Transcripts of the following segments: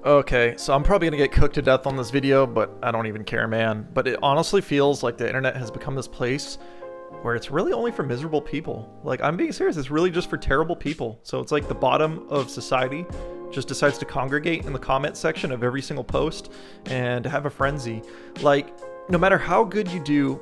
Okay, so I'm probably gonna get cooked to death on this video, but I don't even care, man. But it honestly feels like the internet has become this place where it's really only for miserable people. Like, I'm being serious, it's really just for terrible people. So it's like the bottom of society just decides to congregate in the comment section of every single post and have a frenzy. Like, no matter how good you do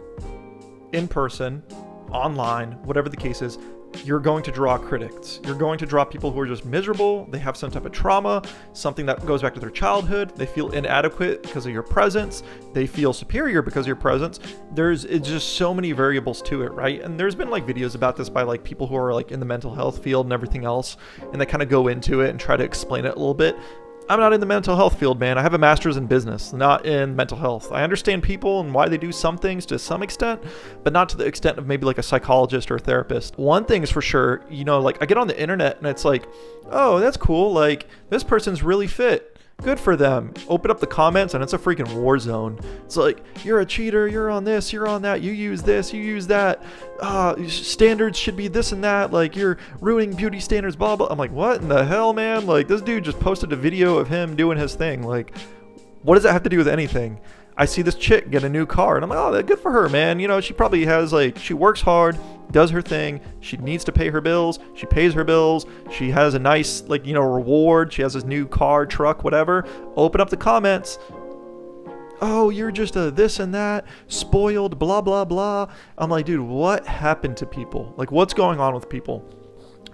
in person, online, whatever the case is, you're going to draw critics. You're going to draw people who are just miserable. They have some type of trauma, something that goes back to their childhood. They feel inadequate because of your presence. They feel superior because of your presence. It's just so many variables to it, right? And there's been like videos about this by like people who are like in the mental health field and everything else, and they kind of go into it and try to explain it a little bit. I'm not in the mental health field, man. I have a master's in business, not in mental health. I understand people and why they do some things to some extent, but not to the extent of maybe like a psychologist or a therapist. One thing is for sure, like I get on the internet and it's like, oh, that's cool. Like, this person's really fit. Good for them. Open up the comments and it's a freaking war zone. It's like, you're a cheater, you're on this, you're on that, you use this, you use that. Standards should be this and that. Like, you're ruining beauty standards, blah, blah. I'm like, what in the hell, man? Like, this dude just posted a video of him doing his thing. Like, what does that have to do with anything? I see this chick get a new car and I'm like, oh, good for her, man. She probably has she works hard, does her thing. She needs to pay her bills. She pays her bills. She has a nice, reward. She has this new car, truck, whatever. Open up the comments. Oh, you're just a this and that, spoiled, blah, blah, blah. I'm like, dude, what happened to people? Like, what's going on with people?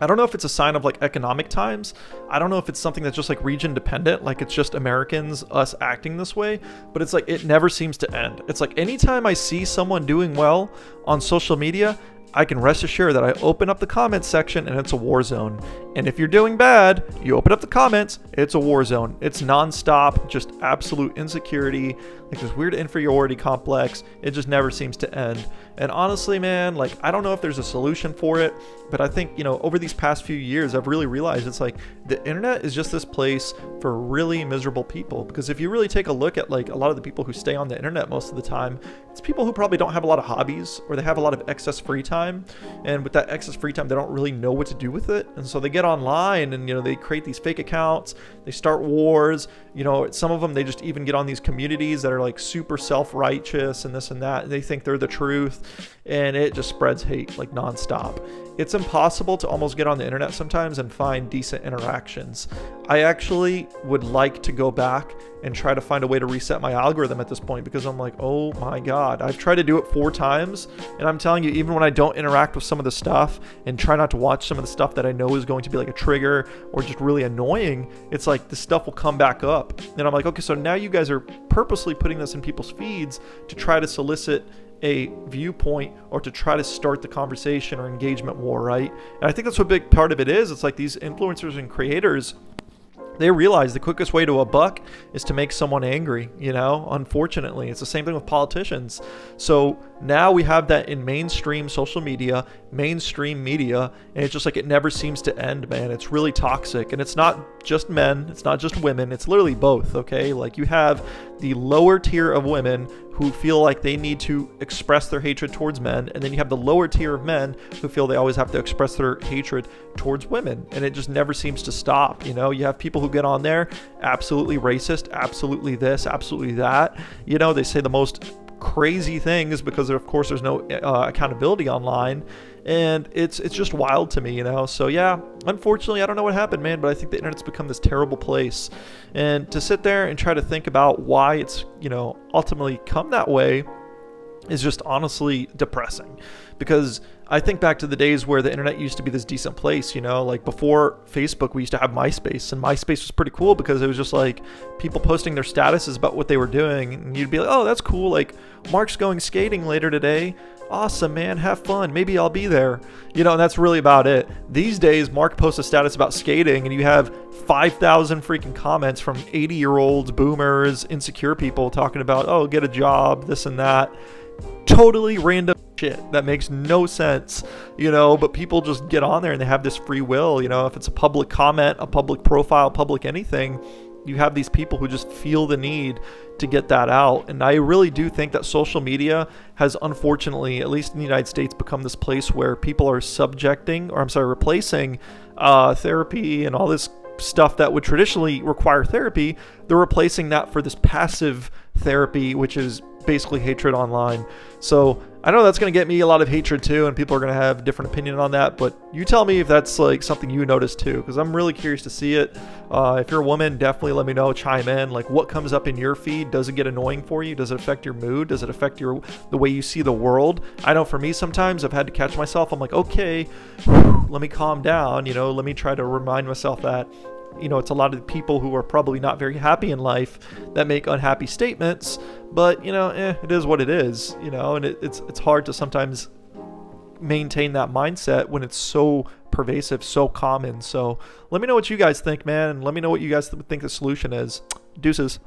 I don't know if it's a sign of economic times. I don't know if it's something that's just region dependent, like it's just Americans, us acting this way, but it's it never seems to end. It's anytime I see someone doing well on social media, I can rest assured that I open up the comments section and it's a war zone. And if you're doing bad, you open up the comments, it's a war zone. It's nonstop, just absolute insecurity, this weird inferiority complex. It just never seems to end. And honestly, man, I don't know if there's a solution for it, but I think, over these past few years, I've really realized it's the internet is just this place for really miserable people. Because if you really take a look at a lot of the people who stay on the internet most of the time, it's people who probably don't have a lot of hobbies or they have a lot of excess free time. And with that excess free time, they don't really know what to do with it. And so they get online and, they create these fake accounts. They start wars. Some of them, they just even get on these communities that are super self-righteous and this and that. And they think they're the truth. And it just spreads hate nonstop. It's impossible to almost get on the internet sometimes and find decent interactions. I actually would like to go back and try to find a way to reset my algorithm at this point, because I'm like, oh my God, I've tried to do it 4 times. And I'm telling you, even when I don't interact with some of the stuff and try not to watch some of the stuff that I know is going to be a trigger or just really annoying, it's the stuff will come back up. And I'm like, okay, so now you guys are purposely putting this in people's feeds to try to solicit a viewpoint or to try to start the conversation or engagement war, right? And I think that's what a big part of it is. It's these influencers and creators, they realize the quickest way to a buck is to make someone angry, unfortunately. It's the same thing with politicians. So now we have that in mainstream social media, mainstream media, and it's just it never seems to end, man. It's really toxic. And it's not just men, it's not just women, it's literally both, okay? You have the lower tier of women who feel like they need to express their hatred towards men, and then you have the lower tier of men who feel they always have to express their hatred towards women, and it just never seems to stop. You have people who get on there, absolutely racist, absolutely this, absolutely that. They say the most crazy things because of course there's no accountability online, and it's just wild to me. So yeah, unfortunately I don't know what happened, man, but I think the internet's become this terrible place, and to sit there and try to think about why it's ultimately come that way is just honestly depressing. Because I think back to the days where the internet used to be this decent place, before Facebook, we used to have MySpace, and MySpace was pretty cool because it was just people posting their statuses about what they were doing, and you'd be like, oh, that's cool, Mark's going skating later today. Awesome, man, have fun, maybe I'll be there. And that's really about it. These days, Mark posts a status about skating and you have 5,000 freaking comments from 80-year-olds, boomers, insecure people talking about, oh, get a job, this and that. Totally random shit that makes no sense, but people just get on there and they have this free will. If it's a public comment, a public profile, public anything, you have these people who just feel the need to get that out. And I really do think that social media has, unfortunately, at least in the United States, become this place where people are replacing therapy and all this stuff that would traditionally require therapy, they're replacing that for this passive therapy, which is basically hatred online. So I know that's going to get me a lot of hatred too, and people are going to have a different opinion on that, but you tell me if that's like something you notice too, because I'm really curious to see it. If you're a woman, definitely let me know, chime in. Like, what comes up in your feed? Does it get annoying for you? Does it affect your mood? Does it affect the way you see the world? I know for me, sometimes I've had to catch myself. I'm like, okay, let me calm down, let me try to remind myself that it's a lot of people who are probably not very happy in life that make unhappy statements, but it is what it is, and it's hard to sometimes maintain that mindset when it's so pervasive, so common. So let me know what you guys think, man, and let me know what you guys think the solution is. Deuces.